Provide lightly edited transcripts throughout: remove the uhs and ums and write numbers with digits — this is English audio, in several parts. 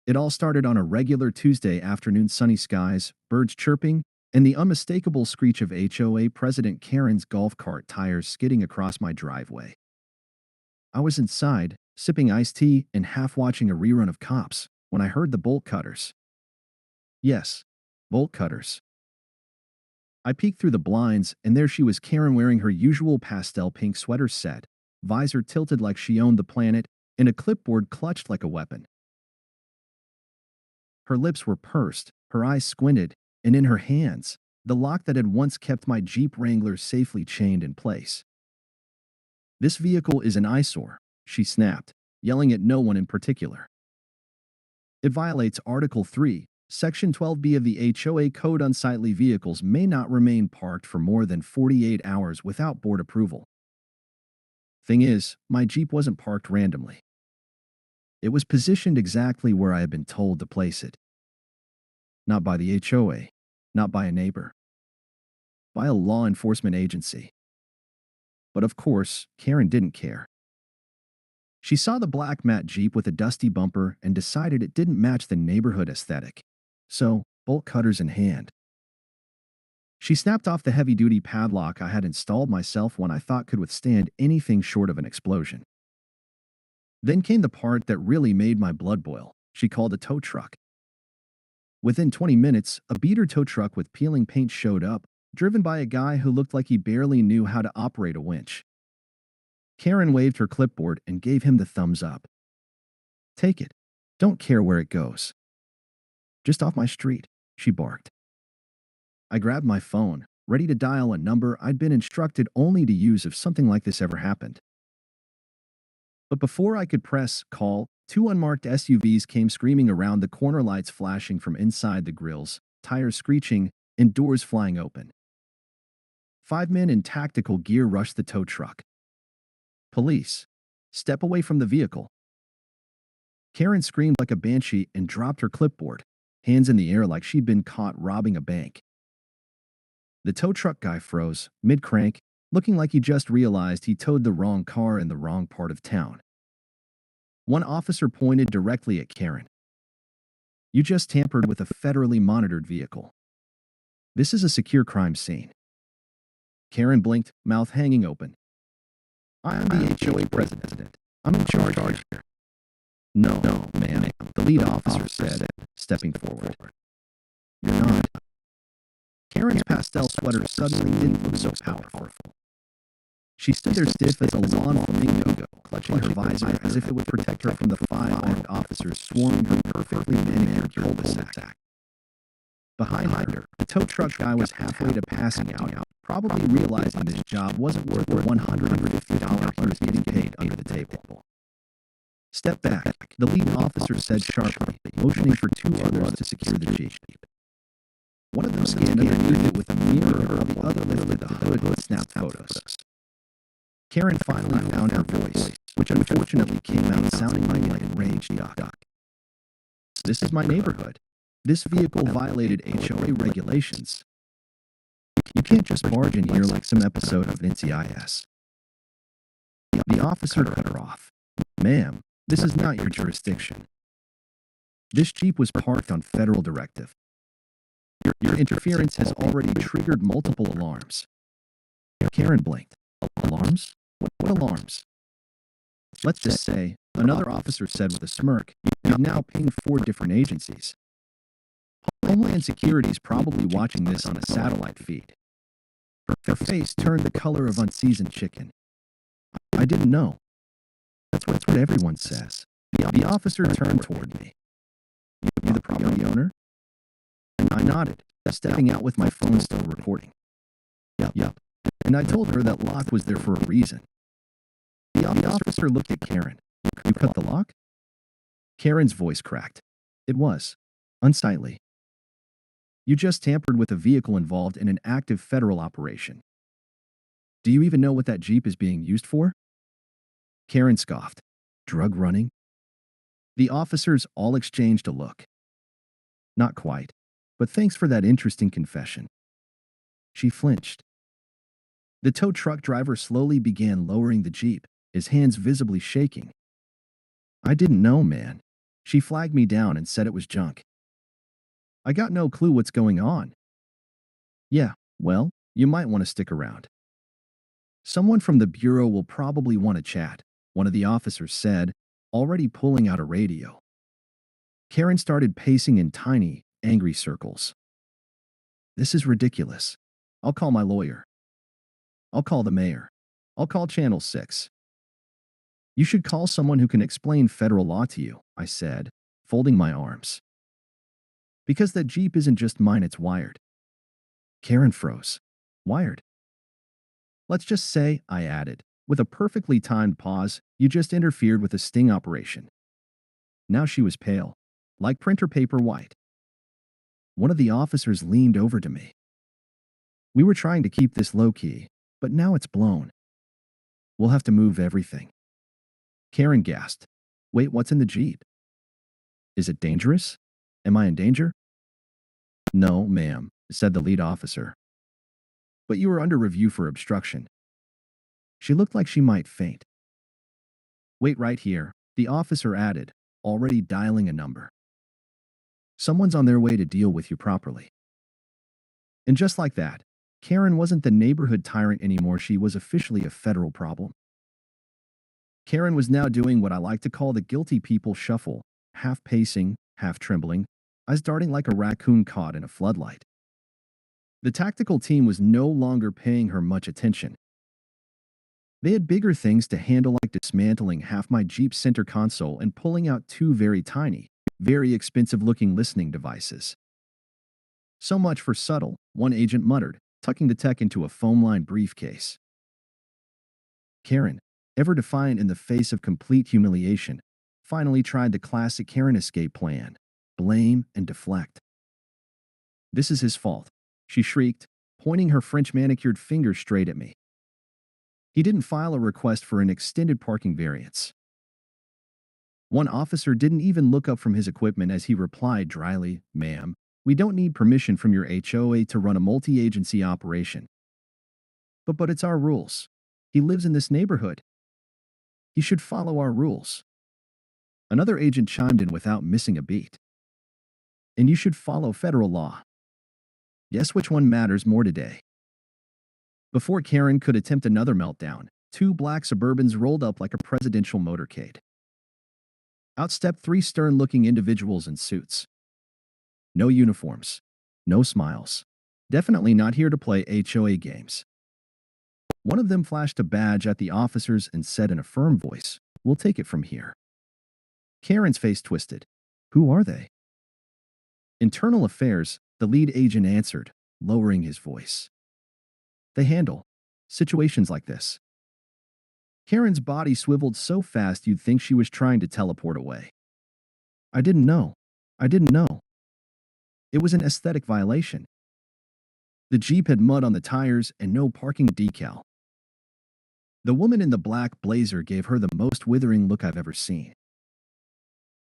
It all started on a regular Tuesday afternoon, sunny skies, birds chirping, and the unmistakable screech of HOA President Karen's golf cart tires skidding across my driveway. I was inside, sipping iced tea and half watching a rerun of Cops, when I heard the bolt cutters. Yes, bolt cutters. I peeked through the blinds, and there she was, Karen, wearing her usual pastel pink sweater set, visor tilted like she owned the planet, and a clipboard clutched like a weapon. Her lips were pursed, her eyes squinted, and in her hands, the lock that had once kept my Jeep Wrangler safely chained in place. "This vehicle is an eyesore," she snapped, yelling at no one in particular. "It violates Article 3, Section 12B of the HOA Code. Unsightly vehicles may not remain parked for more than 48 hours without board approval." Thing is, my Jeep wasn't parked randomly. It was positioned exactly where I had been told to place it. Not by the HOA, not by a neighbor, by a law enforcement agency. But of course, Karen didn't care. She saw the black matte Jeep with a dusty bumper and decided it didn't match the neighborhood aesthetic. So, bolt cutters in hand, she snapped off the heavy-duty padlock I had installed myself when I thought could withstand anything short of an explosion. Then came the part that really made my blood boil. She called a tow truck. Within 20 minutes, a beater tow truck with peeling paint showed up, driven by a guy who looked like he barely knew how to operate a winch. Karen waved her clipboard and gave him the thumbs up. "Take it. Don't care where it goes." "Just off my street," she barked. I grabbed my phone, ready to dial a number I'd been instructed only to use if something like this ever happened. But before I could press call, two unmarked SUVs came screaming around the corner, lights flashing from inside the grills, tires screeching, and doors flying open. 5 men in tactical gear rushed the tow truck. "Police! Step away from the vehicle!" Karen screamed like a banshee and dropped her clipboard, hands in the air like she'd been caught robbing a bank. The tow truck guy froze, mid-crank, looking like he just realized he towed the wrong car in the wrong part of town. One officer pointed directly at Karen. "You just tampered with a federally monitored vehicle. This is a secure crime scene." Karen blinked, mouth hanging open. "I'm the HOA president. I'm in charge here." No, ma'am," the lead officer said, stepping forward. "You're not." Karen's pastel sweater suddenly didn't look so powerful. She stood there stiff as a lawn flamingo, clutching her visor as if it would protect her from the 5 armed officers swarming her perfectly manicured cul-de-sac. Behind her, the tow truck guy was halfway to passing out, probably realizing this job wasn't worth the $150 he was getting paid under the table. "Step back," the lead officer said sharply, motioning for 2 others to secure the Jeep. One of them scanned underneath it with a mirror while the other lifted the hood and snapped photos. Karen finally found her voice, which unfortunately came out sounding like an enraged duck. "This is my neighborhood. This vehicle violated HOA regulations. You can't just barge in here like some episode of NCIS." The officer cut her off. "Ma'am, this is not your jurisdiction. This Jeep was parked on federal directive. Your interference has already triggered multiple alarms." Karen blinked. "Alarms? What alarms?" "Let's just say," another officer said with a smirk, "you've now pinged 4 different agencies. Homeland Security's probably watching this on a satellite feed." Her face turned the color of unseasoned chicken. "I didn't know." That's what everyone says." The officer turned toward me. "You the property owner?" I nodded, stepping out with my phone still recording. Yup. And I told her that lock was there for a reason. The officer looked at Karen. "You cut the lock?" Karen's voice cracked. "It was unsightly. You just tampered with a vehicle involved in an active federal operation. Do you even know what that Jeep is being used for?" Karen scoffed. "Drug running?" The officers all exchanged a look. "Not quite, but thanks for that interesting confession." She flinched. The tow truck driver slowly began lowering the Jeep, his hands visibly shaking. "I didn't know, man," She flagged me down and said it was junk. I got no clue what's going on. Yeah, well, you might want to stick around. Someone from the bureau will probably want to chat, one of the officers said, already pulling out a radio. Karen started pacing in tiny, angry circles. This is ridiculous. I'll call my lawyer. I'll call the mayor. I'll call Channel 6. You should call someone who can explain federal law to you, I said, folding my arms. Because that Jeep isn't just mine, it's wired. Karen froze. Wired? Let's just say, I added, with a perfectly timed pause, you just interfered with a sting operation. Now she was pale, like printer paper white. One of the officers leaned over to me. We were trying to keep this low-key, but now it's blown. We'll have to move everything. Karen gasped. Wait, what's in the Jeep? Is it dangerous? Am I in danger? No, ma'am, said the lead officer. But you were under review for obstruction. She looked like she might faint. Wait right here, the officer added, already dialing a number. Someone's on their way to deal with you properly. And just like that, Karen wasn't the neighborhood tyrant anymore. She was officially a federal problem. Karen was now doing what I like to call the guilty people shuffle, half pacing, half trembling, eyes darting like a raccoon caught in a floodlight. The tactical team was no longer paying her much attention. They had bigger things to handle, like dismantling half my Jeep's center console and pulling out two very tiny, very expensive-looking listening devices. So much for subtle, one agent muttered, tucking the tech into a foam-lined briefcase. Karen, ever defiant in the face of complete humiliation, finally tried the classic Karen escape plan: blame and deflect. This is his fault, she shrieked, pointing her French manicured finger straight at me. He didn't file a request for an extended parking variance. One officer didn't even look up from his equipment as he replied dryly, Ma'am, we don't need permission from your HOA to run a multi-agency operation. But it's our rules. He lives in this neighborhood. He should follow our rules. Another agent chimed in without missing a beat. And you should follow federal law. Yes, which one matters more today? Before Karen could attempt another meltdown, two black Suburbans rolled up like a presidential motorcade. Out stepped three stern-looking individuals in suits. No uniforms. No smiles. Definitely not here to play HOA games. One of them flashed a badge at the officers and said in a firm voice, We'll take it from here. Karen's face twisted. Who are they? Internal Affairs, the lead agent answered, lowering his voice. They handle situations like this. Karen's body swiveled so fast you'd think she was trying to teleport away. I didn't know. It was an aesthetic violation. The Jeep had mud on the tires and no parking decal. The woman in the black blazer gave her the most withering look I've ever seen.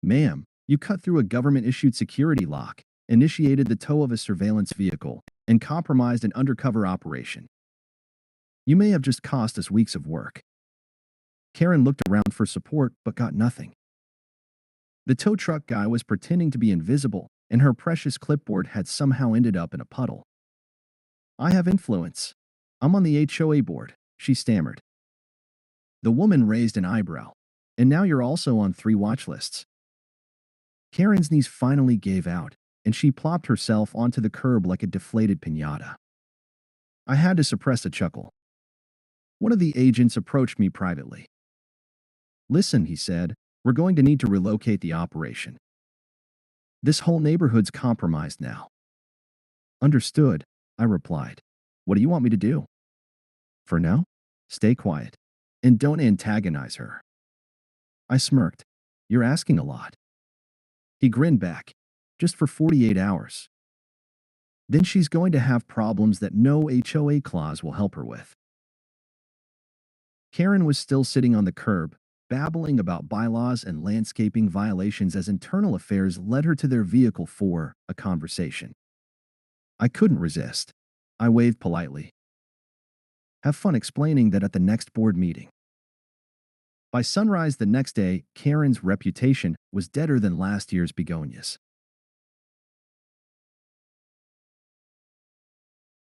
Ma'am, you cut through a government-issued security lock, initiated the tow of a surveillance vehicle, and compromised an undercover operation. You may have just cost us weeks of work. Karen looked around for support but got nothing. The tow truck guy was pretending to be invisible, and her precious clipboard had somehow ended up in a puddle. I have influence. I'm on the HOA board, she stammered. The woman raised an eyebrow. And now you're also on 3 watch lists. Karen's knees finally gave out, and she plopped herself onto the curb like a deflated piñata. I had to suppress a chuckle. One of the agents approached me privately. Listen, he said, we're going to need to relocate the operation. This whole neighborhood's compromised now. Understood, I replied. What do you want me to do? For now, stay quiet. And don't antagonize her. I smirked. You're asking a lot. He grinned back. Just for 48 hours. Then she's going to have problems that no HOA clause will help her with. Karen was still sitting on the curb, babbling about bylaws and landscaping violations as Internal Affairs led her to their vehicle for a conversation. I couldn't resist. I waved politely. Have fun explaining that at the next board meeting. By sunrise the next day, Karen's reputation was deader than last year's begonias.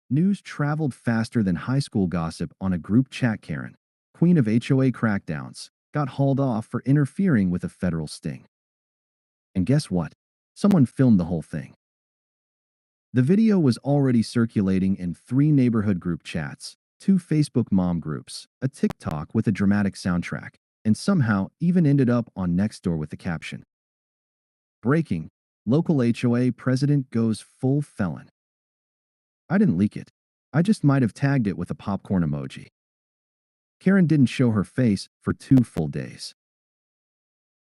News traveled faster than high school gossip on a group chat. Karen, queen of HOA crackdowns, got hauled off for interfering with a federal sting. And guess what? Someone filmed the whole thing. The video was already circulating in 3 neighborhood group chats, 2 Facebook mom groups, a TikTok with a dramatic soundtrack, and somehow even ended up on Nextdoor with the caption, "Breaking, local HOA president goes full felon." I didn't leak it. I just might have tagged it with a popcorn emoji. Karen didn't show her face for 2 full days.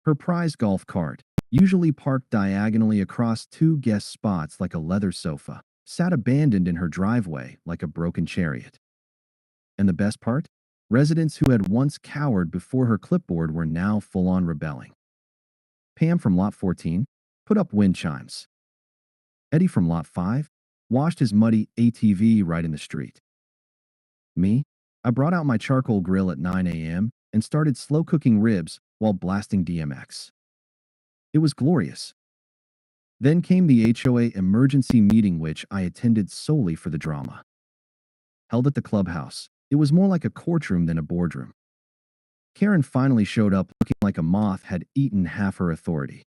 Her prize golf cart, usually parked diagonally across 2 guest spots like a leather sofa, sat abandoned in her driveway like a broken chariot. And the best part? Residents who had once cowered before her clipboard were now full-on rebelling. Pam from Lot 14 put up wind chimes. Eddie from Lot 5 washed his muddy ATV right in the street. Me? I brought out my charcoal grill at 9 a.m. and started slow-cooking ribs while blasting DMX. It was glorious. Then came the HOA emergency meeting, which I attended solely for the drama. Held at the clubhouse, it was more like a courtroom than a boardroom. Karen finally showed up looking like a moth had eaten half her authority.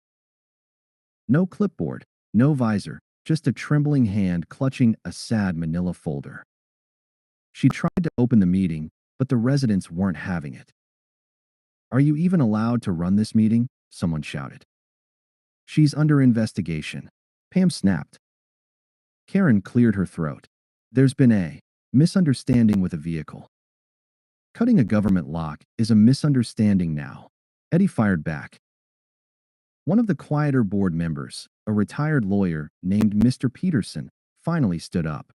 No clipboard, no visor, just a trembling hand clutching a sad manila folder. She tried to open the meeting, but the residents weren't having it. "Are you even allowed to run this meeting?" someone shouted. "She's under investigation," Pam snapped. Karen cleared her throat. "There's been a misunderstanding with a vehicle." "Cutting a government lock is a misunderstanding now," Eddie fired back. One of the quieter board members, a retired lawyer named Mr. Peterson, finally stood up.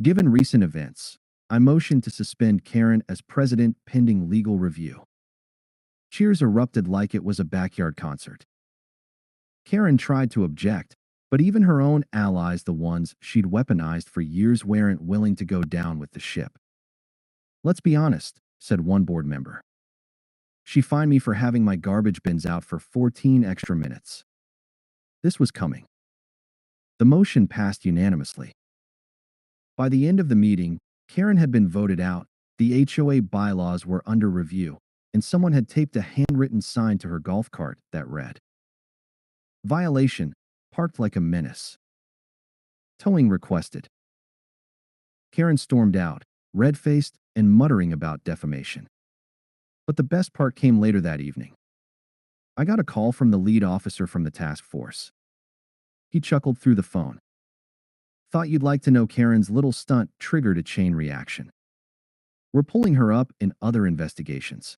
"Given recent events, I motion to suspend Karen as president pending legal review." Cheers erupted like it was a backyard concert. Karen tried to object, but even her own allies, the ones she'd weaponized for years, weren't willing to go down with the ship. "Let's be honest," said one board member. "She fined me for having my garbage bins out for 14 extra minutes." This was coming. The motion passed unanimously. By the end of the meeting, Karen had been voted out, the HOA bylaws were under review, and someone had taped a handwritten sign to her golf cart that read, "Violation, parked like a menace. Towing requested." Karen stormed out, red-faced and muttering about defamation. But the best part came later that evening. I got a call from the lead officer from the task force. He chuckled through the phone. "Thought you'd like to know Karen's little stunt triggered a chain reaction. We're pulling her up in other investigations.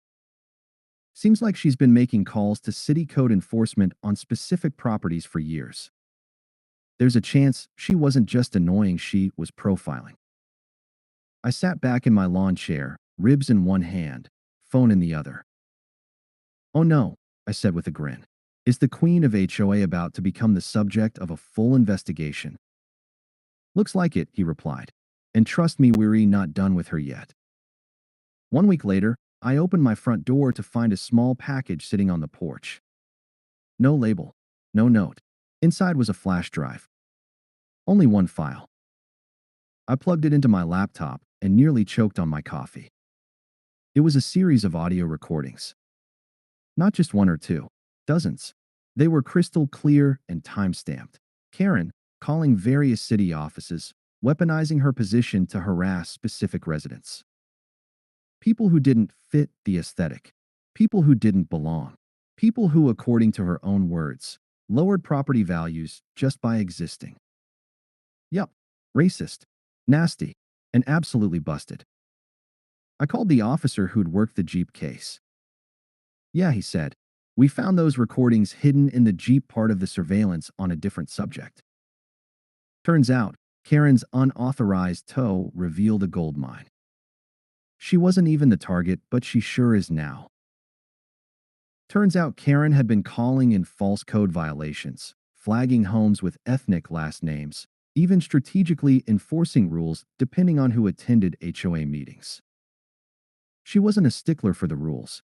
Seems like she's been making calls to city code enforcement on specific properties for years. There's a chance she wasn't just annoying, she was profiling." I sat back in my lawn chair, ribs in one hand, phone in the other. "Oh no," I said with a grin. "Is the queen of HOA about to become the subject of a full investigation?" "Looks like it," he replied. "And trust me, we're not done with her yet." 1 week later, I opened my front door to find a small package sitting on the porch. No label, no note. Inside was a flash drive. Only one file. I plugged it into my laptop and nearly choked on my coffee. It was a series of audio recordings. Not just 1 or 2, dozens. They were crystal clear and time-stamped. Karen calling various city offices, weaponizing her position to harass specific residents. People who didn't fit the aesthetic. People who didn't belong. People who, according to her own words, lowered property values just by existing. Yup, racist, nasty, and absolutely busted. I called the officer who'd worked the Jeep case. "Yeah," he said, "we found those recordings hidden in the Jeep part of the surveillance on a different subject." Turns out, Karen's unauthorized tow revealed a gold mine. She wasn't even the target, but she sure is now. Turns out Karen had been calling in false code violations, flagging homes with ethnic last names, even strategically enforcing rules depending on who attended HOA meetings. She wasn't a stickler for the rules.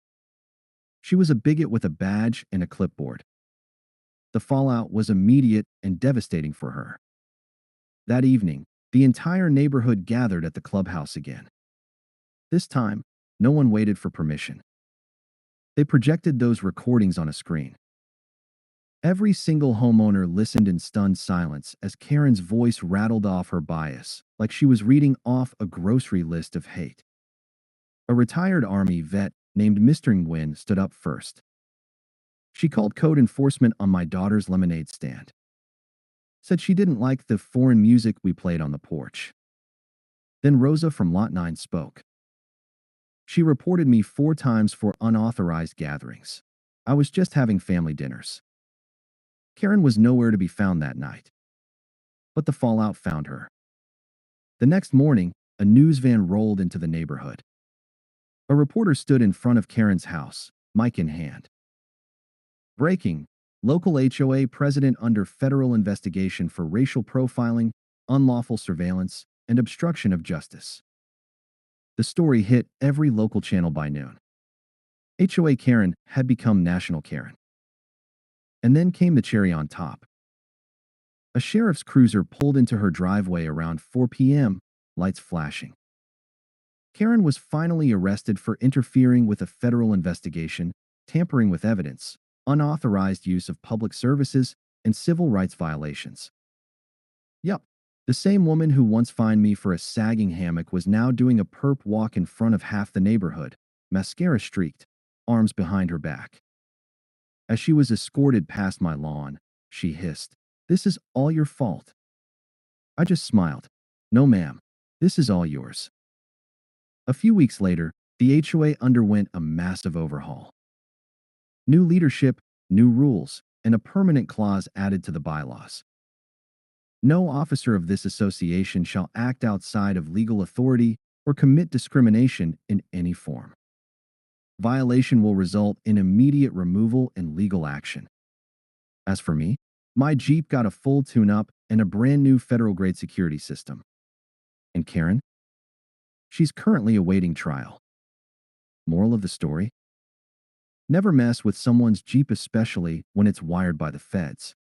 She was a bigot with a badge and a clipboard. The fallout was immediate and devastating for her. That evening, the entire neighborhood gathered at the clubhouse again. This time, no one waited for permission. They projected those recordings on a screen. Every single homeowner listened in stunned silence as Karen's voice rattled off her bias, like she was reading off a grocery list of hate. A retired Army vet named Mr. Nguyen stood up first. She called code enforcement on my daughter's lemonade stand. Said she didn't like the foreign music we played on the porch. Then Rosa from Lot 9 spoke. She reported me 4 times for unauthorized gatherings. I was just having family dinners. Karen was nowhere to be found that night. But the fallout found her. The next morning, a news van rolled into the neighborhood. A reporter stood in front of Karen's house, mic in hand. Breaking: local HOA president under federal investigation for racial profiling, unlawful surveillance, and obstruction of justice. The story hit every local channel by noon. HOA Karen had become National Karen. And then came the cherry on top. A sheriff's cruiser pulled into her driveway around 4 p.m., lights flashing. Karen was finally arrested for interfering with a federal investigation, tampering with evidence, unauthorized use of public services, and civil rights violations. Yup, the same woman who once fined me for a sagging hammock was now doing a perp walk in front of half the neighborhood, mascara streaked, arms behind her back. As she was escorted past my lawn, she hissed, "This is all your fault." I just smiled. "No, ma'am. This is all yours." A few weeks later, the HOA underwent a massive overhaul. New leadership, new rules, and a permanent clause added to the bylaws. No officer of this association shall act outside of legal authority or commit discrimination in any form. Violation will result in immediate removal and legal action. As for me, my Jeep got a full tune-up and a brand new federal-grade security system. And Karen? She's currently awaiting trial. Moral of the story? Never mess with someone's Jeep, especially when it's wired by the feds.